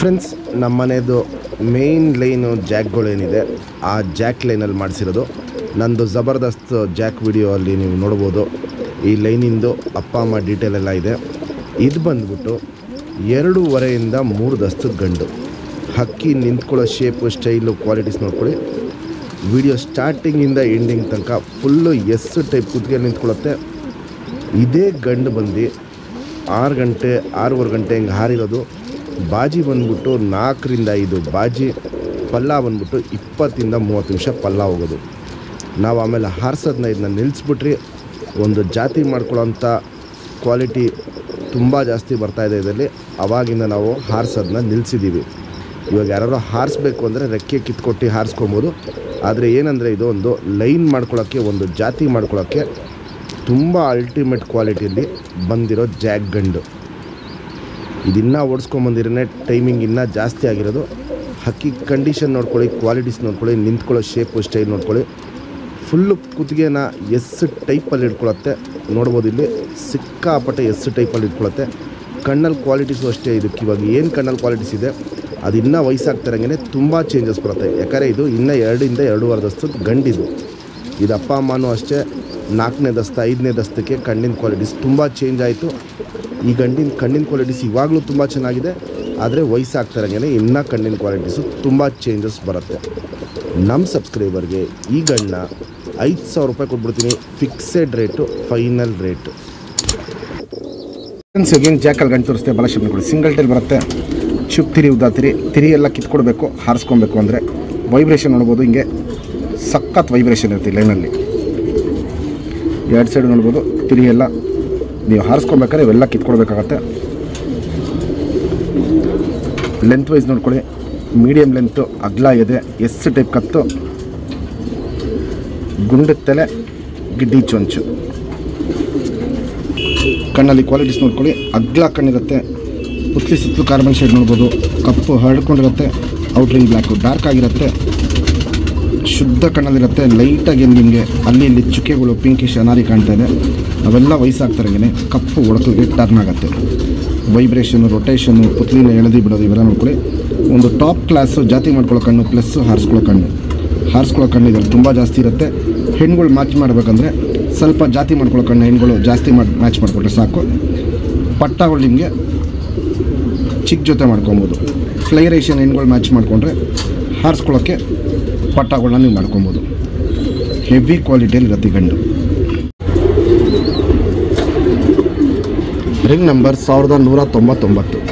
Friends, ನಮ್ಮ ಮನೆಯದು main line ಜಾಕ್ಗಳೇನಿದೆ ಆ Jack ಲೈನಲ್ಲಿ ಮಾಡಿಸಿರೋದು. ನಂದು ಜಬರ್ದಸ್ತ್ ಜಾಕ್ ವಿಡಿಯೋ ಅಲ್ಲಿ ನೀವು ನೋಡ್ಬೋದು. ಈ ಲೈನಿಂದು ಅಪ್ಪ ಅಮ್ಮ ಡೀಟೇಲ್ ಎಲ್ಲ ಇದೆ. ಇದು ಬಂದ್ಬಿಟ್ಟು 2.5 ಇಂದ 3 ದಸ್ತದ ಗಂಡು. ಹಕ್ಕಿ ನಿಂತ್ಕೊಳ್ಳೋ ಶೇಪು, ಸ್ಟೈಲು, ಕ್ವಾಲಿಟೀಸ್ ನೋಡ್ಕೊಳ್ಳಿ. ವಿಡಿಯೋ ಸ್ಟಾರ್ಟಿಂಗಿಂದ ಎಂಡಿಂಗ್ ತನಕ ಫುಲ್ಲು ಎಸ್ ಟೈಪ್ ಕುತ್ತಿಗೆ ನಿಂತ್ಕೊಳ್ಳುತ್ತೆ. ಇದೇ ಗಂಡು ಬಂದು 6 ಗಂಟೆ 6:15 ಗಂಟೆ ಹಿಂಗೆ ಹಾರಿರೋದು. ಬಾಜಿ ಬಂದ್ಬಿಟ್ಟು 4 ರಿಂದ 5 ಬಾಜಿ. ಪಲ್ಲ ಬಂದ್ಬಿಟ್ಟು 20 ಇಂದ 30 ನಿಮಿಷ ಪಲ್ಲ ಹೋಗೋದು. ನಾವು ಆಮೇಲೆ ಹಾರಿಸೋದನ್ನ ಇದನ್ನ ನಿಲ್ಲಿಸ್ಬಿಟ್ರಿ. ಒಂದು ಜಾತಿ ಮಾಡ್ಕೊಳ್ಳೋಂಥ ಕ್ವಾಲಿಟಿ ತುಂಬ ಜಾಸ್ತಿ ಬರ್ತಾಯಿದೆ ಇದರಲ್ಲಿ. ಆವಾಗಿಂದ ನಾವು ಹಾರಿಸೋದನ್ನ ನಿಲ್ಲಿಸಿದ್ದೀವಿ. ಇವಾಗ ಯಾರು ಹಾರಿಸ್ಬೇಕು ಅಂದರೆ ರೆಕ್ಕೆ ಕಿತ್ಕೊಟ್ಟು ಹಾರಿಸ್ಕೊಬೋದು. ಆದರೆ ಏನಂದರೆ ಇದು ಒಂದು ಲೈನ್ ಮಾಡ್ಕೊಳ್ಳೋಕ್ಕೆ, ಒಂದು ಜಾತಿ ಮಾಡ್ಕೊಳ್ಳೋಕ್ಕೆ ತುಂಬ ಅಲ್ಟಿಮೇಟ್ ಕ್ವಾಲಿಟಿಯಲ್ಲಿ ಬಂದಿರೋ ಜಾಕ್ ಗಂಡು. ಇದನ್ನು ಓಡಿಸ್ಕೊಂಬಂದಿರೇ ಟೈಮಿಂಗ್ ಇನ್ನೂ ಜಾಸ್ತಿ ಆಗಿರೋದು. ಹಕ್ಕಿ ಕಂಡೀಷನ್ ನೋಡ್ಕೊಳ್ಳಿ, ಕ್ವಾಲಿಟೀಸ್ ನೋಡ್ಕೊಳ್ಳಿ, ನಿಂತ್ಕೊಳ್ಳೋ ಶೇಪು, ಸ್ಟೈಲ್ ನೋಡ್ಕೊಳ್ಳಿ. ಫುಲ್ಲು ಕುತ್ತಿಗೆನ ಎಸ್ ಟೈಪಲ್ಲಿ ಇಟ್ಕೊಳ್ಳುತ್ತೆ. ನೋಡ್ಬೋದು ಇಲ್ಲಿ ಸಿಕ್ಕಾಪಟ್ಟೆ ಎಸ್ ಟೈಪಲ್ಲಿ ಇಟ್ಕೊಳ್ಳುತ್ತೆ. ಕಣ್ಣಲ್ಲಿ ಕ್ವಾಲಿಟೀಸು ಅಷ್ಟೇ. ಇದಕ್ಕೆ ಇವಾಗ ಏನು ಕಣ್ಣಲ್ಲಿ ಕ್ವಾಲಿಟೀಸ್ ಇದೆ ಅದು ಇನ್ನೂ ವಯಸ್ಸಾಗ್ತಿರಂಗೆ ತುಂಬ ಚೇಂಜಸ್ ಬರುತ್ತೆ. ಯಾಕಂದರೆ ಇದು ಇನ್ನೂ 2 ಇಂದ 2.5 ದಸ್ತದ ಗಂಡಿದು. ಇದು ಅಪ್ಪ ಅಮ್ಮನೂ ಅಷ್ಟೇ 4ನೇ ದಸ್ತ 5ನೇ ದಸ್ತಕ್ಕೆ ಕಣ್ಣಿನ ಕ್ವಾಲಿಟೀಸ್ ತುಂಬ ಚೇಂಜ್ ಆಯಿತು. ಈ ಕಣ್ಣಿನ ಕ್ವಾಲಿಟೀಸ್ ಇವಾಗಲೂ ತುಂಬ ಚೆನ್ನಾಗಿದೆ. ಆದರೆ ವಯಸ್ಸಾಗ್ತಿರಂಗೆ ಇನ್ನೂ ಕಣ್ಣಿನ ಕ್ವಾಲಿಟೀಸು ತುಂಬ ಚೇಂಜಸ್ ಬರುತ್ತೆ. ನಮ್ಮ ಸಬ್ಸ್ಕ್ರೈಬರ್ಗೆ ಈ ಗಂಡನ್ನ 5,000 ರೂಪಾಯಿ ಕೊಟ್ಬಿಡ್ತೀನಿ. Fixed rate, final rate. Friends, ಏನು ಜಾಕಲ್ಲಿ ಗಂಟು ತೋರಿಸ್ತೆ ಬಲಶಬ್ದ ಕೊಡಿ. ಸಿಂಗಲ್ ಟೈಲ್ ಬರುತ್ತೆ. ಚುಪ್ ತಿರಿ ಉದ್ದ ತಿರಿ ಎಲ್ಲ ಕಿತ್ಕೊಡ್ಬೇಕು. ಹಾರಿಸ್ಕೊಬೇಕು ಅಂದರೆ ವೈಬ್ರೇಷನ್ ನೋಡ್ಬೋದು. ಹಿಂಗೆ ಸಖತ್ ವೈಬ್ರೇಷನ್ ಇರುತ್ತೆ ಲೈನಲ್ಲಿ. 2 ಸೈಡ್ ನೋಡ್ಬೋದು. ತಿರಿ ಎಲ್ಲ ನೀವು ಹಾರಿಸ್ಕೊಬೇಕಾದ್ರೆ ಇವೆಲ್ಲ ಕಿತ್ಕೊಡ್ಬೇಕಾಗತ್ತೆ. ಲೆಂತ್ ವೈಸ್ ನೋಡ್ಕೊಳ್ಳಿ. ಮೀಡಿಯಮ್ ಲೆಂತು, ಅಗ್ಲ ಇದೆ, ಎಸ್ ಟೈಪ್ ಕತ್ತು, ಗುಂಡು ತಲೆ, ಗಿಡ್ಡಿ ಚೊಂಚು. ಕಣ್ಣಲ್ಲಿ ಕ್ವಾಲಿಟೀಸ್ ನೋಡ್ಕೊಳ್ಳಿ. ಅಗ್ಲ ಕಣ್ಣಿರುತ್ತೆ. ಪುತ್ಲಿ ಸುತ್ತಲೂ ಕಾರ್ಬನ್ ಶೇಡ್ ನೋಡ್ಬೋದು. ಕಪ್ಪು ಹರಡ್ಕೊಂಡಿರುತ್ತೆ. ಔಟ್ರಿಂಗ್ ಬ್ಲ್ಯಾಕು ಡಾರ್ಕ್ ಆಗಿರುತ್ತೆ. ಶುದ್ಧ ಕಣ್ಣಲ್ಲಿರುತ್ತೆ. ಲೈಟಾಗಿ ನಿಮಗೆ ಅಲ್ಲಿ ಇಲ್ಲಿ ಚುಕ್ಕೆಗಳು ಪಿಂಕಿಶ್ ಅನಾರಿ ಕಾಣ್ತಾ ಇದೆ. ಅವೆಲ್ಲ ವಯಸ್ಸಾಗ್ತಾರಂಗೆ ಕಪ್ಪು ಒಡಕಲಿಗೆ ಟರ್ನ್ ಆಗುತ್ತೆ. ವೈಬ್ರೇಷನು, ರೊಟೇಷನು, ಪುತ್ಲಿನ ಎಳೆದು ಬಿಡೋದು ಇವೆಲ್ಲ ನೋಡ್ಕೊಳ್ಳಿ. ಒಂದು ಟಾಪ್ ಕ್ಲಾಸು ಜಾತಿ ಮಾಡ್ಕೊಳ್ಳೋ ಕಣ್ಣು ಪ್ಲಸ್ಸು ಹಾರಿಸ್ಕೊಳ್ಳೋ ಕಣ್ಣು ಇದರಲ್ಲಿ ತುಂಬ ಜಾಸ್ತಿ ಇರುತ್ತೆ. ಹೆಣ್ಗಳು ಮ್ಯಾಚ್ ಮಾಡಬೇಕಂದ್ರೆ ಸ್ವಲ್ಪ ಜಾತಿ ಮಾಡ್ಕೊಳ್ಳೋ ಕಣ್ಣು ಹೆಣ್ಗಳು ಜಾಸ್ತಿ ಮ್ಯಾಚ್ ಮಾಡಿಕೊಟ್ರೆ ಸಾಕು. ಪಟ್ಟಗಳು ನಿಮಗೆ ಚಿಕ್ಕ ಜೊತೆ ಮಾಡ್ಕೊಬೋದು. ಫ್ಲೈರೇಷನ್ ಹೆಣ್ಗಳು ಮ್ಯಾಚ್ ಮಾಡಿಕೊಂಡ್ರೆ ಹಾರಿಸ್ಕೊಳ್ಳೋಕ್ಕೆ ಪಟ್ಟಗಳನ್ನ ನೀವು ಮಾಡ್ಕೊಬೋದು. ಹೆವಿ ಕ್ವಾಲಿಟಿಯಲ್ಲಿ ಇರುತ್ತೆ ಗಂಡು. Ring number 1199.